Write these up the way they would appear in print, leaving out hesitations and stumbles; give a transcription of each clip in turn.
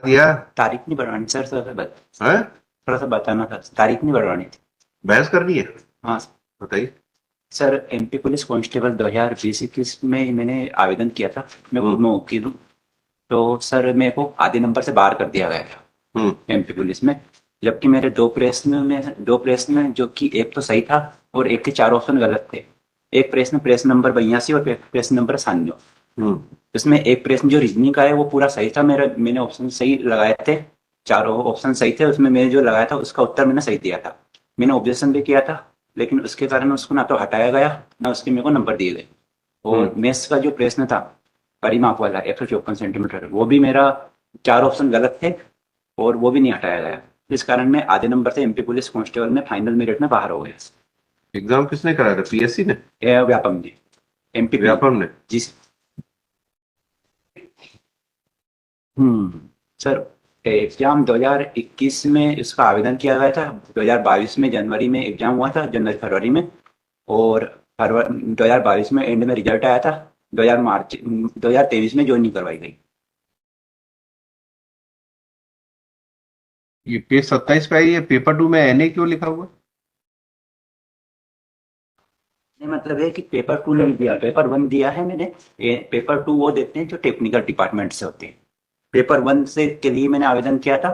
दिया तारीख नहीं बढ़वानी सर, है। थोड़ा सा बताना था, तारीख नहीं बढ़वानी थी। बहस करनी है। हाँ बताइए। सर, एमपी पुलिस कांस्टेबल 2020-21 में मैंने आवेदन किया था। मैं खुद में वकील हूँ। तो सर मेरे को आधे नंबर से बाहर कर दिया गया था हम्म। एमपी पुलिस में। जबकि मेरे दो प्रश्न में जो कि एक तो सही था और एक के चार ऑप्शन गलत थे। एक प्रश्न प्रश्न नंबर 82 और प्रश्न नंबर 97। हम्म। इसमें एक प्रश्न जो रीजनिंग का है वो पूरा सही था, मैंने ऑप्शन सही लगाए थे। चारों ऑप्शन सही थे, उसमें मैंने जो लगाया था उसका उत्तर मैंने सही दिया था। मैंने ऑब्जेक्शन भी किया था, लेकिन उसके कारण उसको ना तो हटाया गया, ना उसके मेरे को नंबर दिए गए। और मैथ्स का जो प्रश्न था, परिमाप वाला 154 सेंटीमीटर, वो भी मेरा चार ऑप्शन गलत थे और वो भी नहीं हटाया गया। इस कारण मैं आधे नंबर से एमपी पुलिस कांस्टेबल में फाइनल मेरिट में बाहर हो गया। एग्जाम किसने कराया था? पीएससी ने? व्यापम जी, एमपीपी। व्यापम ने? जी हम्म सर, एग्जाम 2021 में इसका आवेदन किया गया था। 2022 में जनवरी में एग्जाम हुआ था, जनवरी फरवरी में। और फरवरी 2022 में एंड में रिजल्ट आया था। 2023 में ज्वाइनिंग करवाई गई। ये पेज 27 पे आई है, पेपर 2 में एनए क्यों लिखा हुआ? नहीं, मतलब है कि पेपर 2 नहीं दिया, पेपर 1 दिया है मैंने। पेपर 2 वो देते हैं जो टेक्निकल डिपार्टमेंट से होते हैं। पेपर 1 से के लिए मैंने आवेदन किया था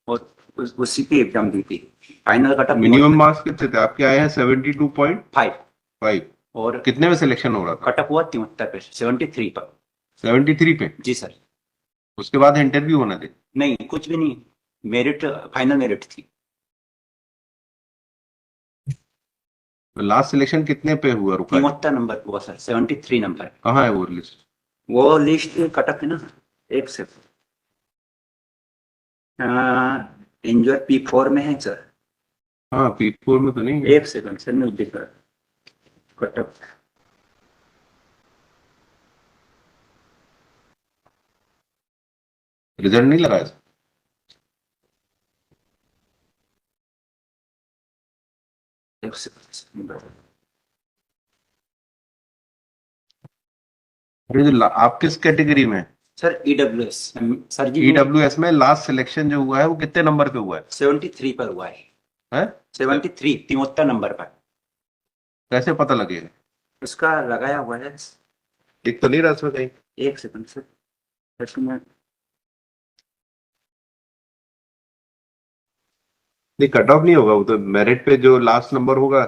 और उसी की एग्जाम दी थी। फाइनल कटअप मिनिमम मार्क्स कितने थे आपके? आए हैं 72.5। 5 और कितने में सिलेक्शन हो रहा था? कटअप हुआ 73 पे, 73 पर। 73 पे? जी सर। उसके बाद इंटरव्यू होना थे? नहीं, कुछ भी नहीं। मेरिट, फाइनल मेरिट थी। लास्ट सिलेक्शन कितने पे हुआ, रुका है? 73 नंबर हुआ सर, 73 नंबर। कहाँ है वो लिस्ट? वो लिस्ट कटअप है ना, एक से इंजॉय P4 में है सर। हाँ, पीपुर में तो नहीं है। एक सेकंड सर, नहीं दिख रहा कटअप। रिजल्ट नहीं लगाया? एक सेकंड अरे जो आप किस कैटेगरी में? सर, EWS सर जी, मैं ईडब्ल्यूएस में लास्ट सिलेक्शन जो हुआ है वो कितने नंबर पे हुआ है? 73 पर हुआ है। हैं? 73, 73 नंबर पर। कैसे पता लगेगा? उसका लगाया हुआ है। एक तो नहीं रहा इसमें कहीं। एक सेकंड सर, एक मिनट। नहीं, कट ऑफ नहीं होगा वो तो, मेरिट पे जो लास्ट नंबर होगा।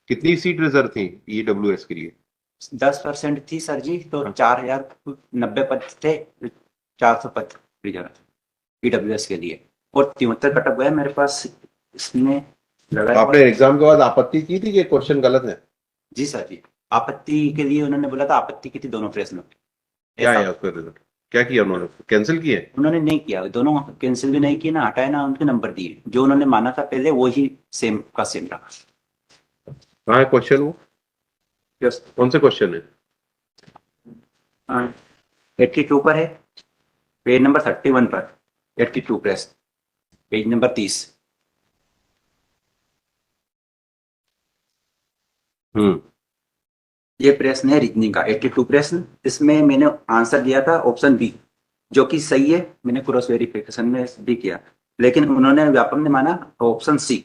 कितनी सीट रिजर्व थी ईडब्ल्यूएस के लिए? 10% थी सर जी, तो हाँ। 4090 पद थे। 400 पद रिजर्व EWS के लिए। और 73 कटअप गया मेरे पास, इसमें तो लगाया हुआ आपने है। एग्जाम के बाद आपत्ति की थी कि क्वेश्चन गलत है? जी सर जी। आपत्ति के लिए उन्होंने बोला था, आपत्ति की थी दोनों प्रश्नों की। क्या ऐसा है उसका रिजल्ट? क्या किया उन्होंने? कैंसिल किए? उन्होंने नहीं किया, दोनों कैंसिल भी नहीं किए, ना हटाए, ना उनके नंबर दिए। जो उन्होंने माना था पहले वो ही सेम का सेम रहा। कहाँ है क्वेश्चन वो? यस। कौन से क्वेश्चन है? 82 पर है, पेज नंबर 31 पर। 82 प्रश्न, पेज नंबर 30। हम्म। ये प्रश्न है रीजनिंग का 82 प्रश्न। इसमें मैंने आंसर दिया था ऑप्शन बी, जो कि सही है। मैंने क्रॉस वेरिफिकेशन में भी किया, लेकिन उन्होंने, व्यापम ने माना ऑप्शन सी।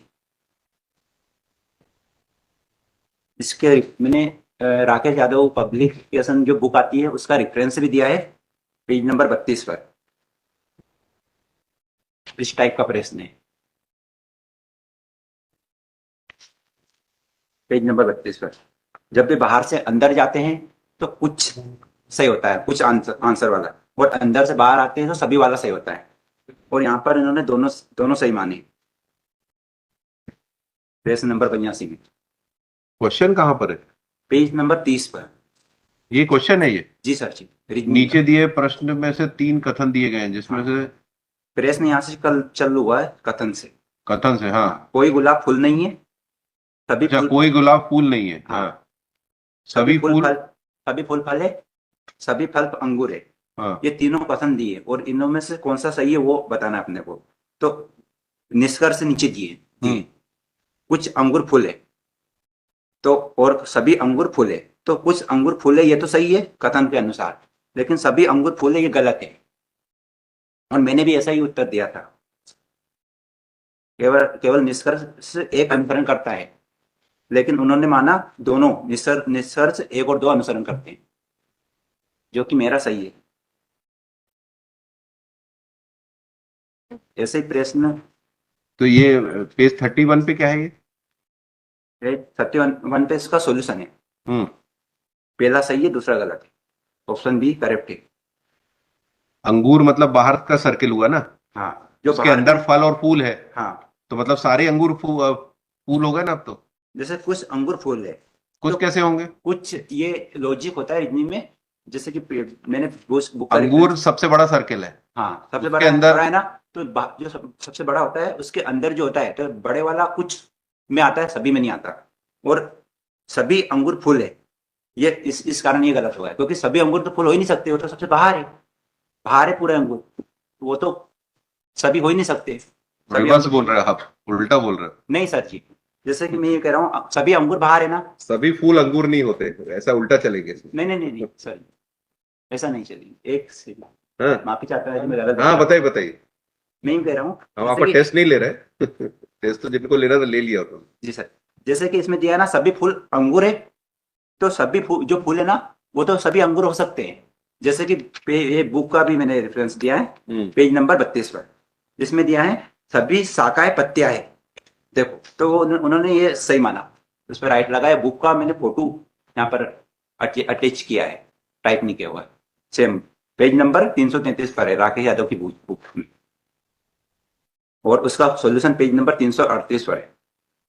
इसके मैंने राकेश यादव पब्लिकेशन जो बुक आती है उसका रेफरेंस भी दिया है, पेज नंबर 32 पर। इस टाइप का प्रश्न है, पेज नंबर 32 पर। जब भी बाहर से अंदर जाते हैं तो कुछ सही होता है, कुछ आंसर वाला, और अंदर से बाहर आते हैं तो सभी वाला सही होता है। और यहाँ पर इन्होंने दोनों दोनों सही माने, प्रश्न नंबर 82 में। क्वेश्चन कहाँ पर है? पेज नंबर 30 पर। ये क्वेश्चन है ये? जी सर जी, रीजनिंग का। नीचे दिए प्रश्न में से 3 कथन दिए गए हैं जिसमें से। प्रश्न यहाँ से कल चल हुआ है कथन से। कथन से, हाँ। हाँ, कोई गुलाब फूल नहीं है, सभी अच्छा, फूल। कोई गुलाब फूल नहीं है, हाँ, हाँ। सभी सभी फूल फूल। फल, सभी फूल फल है, सभी फल अंगूर है। हाँ। ये तीनों कथन दिए और इनों में से कौन सा सही है वो बताना है अपने को। तो निष्कर्ष नीचे दिए दिए, हम्म। कुछ अंगूर फूल है, तो और सभी अंगूर फूले, तो कुछ अंगूर फूले ये तो सही है कथन के अनुसार, लेकिन सभी अंगूर फूले ये गलत है। और मैंने भी ऐसा ही उत्तर दिया था। केवल केवल निष्कर्ष एक अनुसरण करता है, लेकिन उन्होंने माना दोनों निष्कर्ष एक और दो अनुसरण करते हैं, जो कि मेरा सही है। ऐसे ही प्रश्न तो ये पेज 31 पे क्या है ये? 31 पे इसका सॉल्यूशन है। हम्म। पहला सही है, दूसरा गलत है। ऑप्शन बी करेक्ट है। अंगूर मतलब बाहर का सर्किल हुआ ना, हाँ, जो उसके बाहर अंदर का- फल और फूल है, हाँ, तो मतलब सारे अंगूर फूल हो गए ना अब तो। जैसे कुछ अंगूर फूल है, कुछ तो कैसे होंगे? कुछ ये लॉजिक होता है रीजनिंग में। जैसे कि मैंने बुक का अंगूर सबसे बड़ा सर्किल है, हाँ, सबसे उसके बड़ा अंदर बड़ा है ना, तो जो सबसे बड़ा होता है उसके अंदर जो होता है, तो बड़े वाला कुछ में आता है, सभी में नहीं आता। और सभी अंगूर फूल है, ये इस कारण ये गलत हुआ है, क्योंकि सभी अंगूर तो फूल हो ही नहीं सकते, वो तो सबसे बाहर है। बाहर है पूरे अंगूर, वो तो सभी हो ही नहीं सकते। सभी रिवर्स अंगूर बोल रहे हो आप, उल्टा बोल रहे हो। नहीं सर जी, जैसे कि मैं ये कह रहा हूँ, सभी अंगूर बाहर है ना। सभी फूल अंगूर नहीं होते, ऐसा उल्टा चलेंगे इसमें। नहीं नहीं नहीं नहीं सर, ऐसा नहीं चलेगी। एक से हाँ माफी चाहता है, मैं गलत हाँ, बता रहा हूँ। बताइए बताइए। मैं यूं कह रहा हूँ, हम जैसे आपका कि टेस्ट नहीं ले रहे टेस्ट तो जिनको लेना था ले लिया उन्होंने। जी सर, जैसे कि इसमें दिया है ना, सभी फूल अंगूर है, तो सभी फूल जो फूल है ना, वो तो सभी अंगूर हो सकते हैं। जैसे कि ये बुक का भी मैंने रेफरेंस दिया है, पेज नंबर 32 पर, जिसमें दिया है सभी शाखाएं पत्तियां है। देखो, तो उन्होंने ये सही माना, उस पर राइट लगाया। बुक का मैंने फोटो यहाँ पर अटैच किया है, टाइप नहीं किया हुआ है। सेम पेज नंबर 333 पर है, राकेश यादव की बुक में, और उसका सॉल्यूशन पेज नंबर 338 पर है।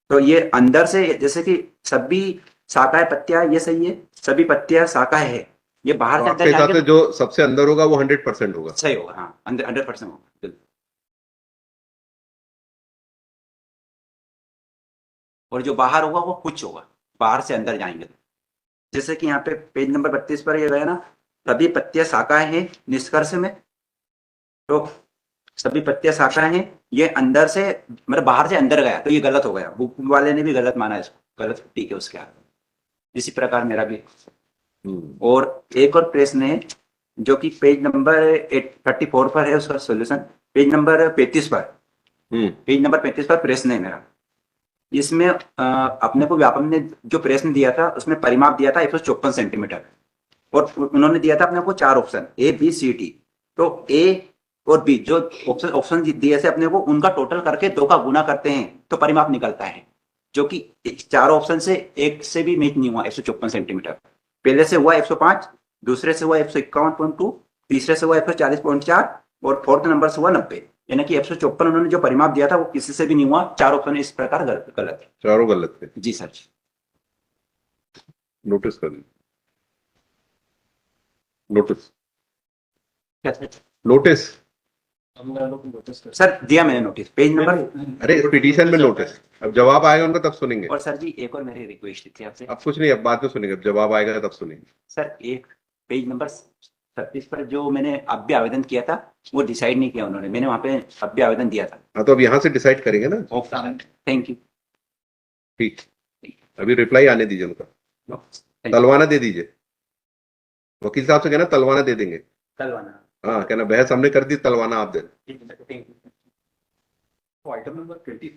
तो ये अंदर से, जैसे कि सभी शाखाएं पत्तियां, ये सही है, सभी पत्तियां शाखाएं है, ये बाहर तो से आपके अंदर हिसाब जाएंगे से जो सबसे अंदर होगा वो 100% होगा। सही होगा। हाँ, अंदर 100% होगा बिल्कुल। और जो बाहर होगा वो कुछ होगा, बाहर से अंदर जाएंगे। जैसे कि यहाँ पे पेज नंबर 32 पर ये गया ना, सभी पत्तियां शाखाएं हैं निष्कर्ष में, तो सभी पत्तियां शाखाएं हैं, ये अंदर से मतलब बाहर से अंदर गया, तो ये गलत हो गया। बुक वाले ने भी गलत माना इसको, गलत ठीक है उसके आगे। इसी प्रकार मेरा भी। और एक और प्रश्न है, जो कि पेज नंबर 34 पर है, उसका सॉल्यूशन पेज नंबर 35 पर। पेज नंबर 35 पर प्रश्न है मेरा। इसमें अपने को व्यापक ने जो प्रश्न दिया था, उसमें परिमाप दिया था 154 सेंटीमीटर, और उन्होंने दिया था अपने को 4 option, A B C D. तो ए और बी जो ऑप्शन दिए थे अपने को, उनका टोटल करके 2 का गुना करते हैं तो परिमाप निकलता है, जो कि 4 ऑप्शन से एक से भी मैच नहीं हुआ 154 सेंटीमीटर। पहले से हुआ 105, दूसरे से हुआ 151.2, तीसरे से हुआ 140.4, और फोर्थ नंबर से हुआ 90। यानी कि 154 उन्होंने जो परिमाप दिया था वो किसी से भी नहीं हुआ। 4 ऑप्शन इस प्रकार गलत है। चारों गलत थे। जी सर। नोटिस कर लीजिए, नोटिस क्या सर? नोटिस। सर दिया मैंने नोटिस, पेज नंबर। अरे पिटीशन में नोटिस, अब जवाब आएगा उनका तब सुनेंगे। और सर जी, एक और मेरी रिक्वेस्ट थी आपसे। अब कुछ नहीं, अब बाद में सुनेंगे, अब जवाब आएगा तब सुनेंगे। सर, एक पेज नंबर 36 पर जो मैंने अभ्य आवेदन किया था, वो डिसाइड नहीं किया उन्होंने। मैंने वहां पे अभ्य आवेदन दिया था। हाँ, तो अब यहाँ से डिसाइड करेंगे ना। Thank you. ठीक, अभी रिप्लाई आने दीजिए उनका, तलवाना दे दीजिए। वकील साहब से कहना तलवाना दे देंगे। तलवाना। हाँ, कहना बहस हमने कर दी, तलवाना आप दे। Item number 24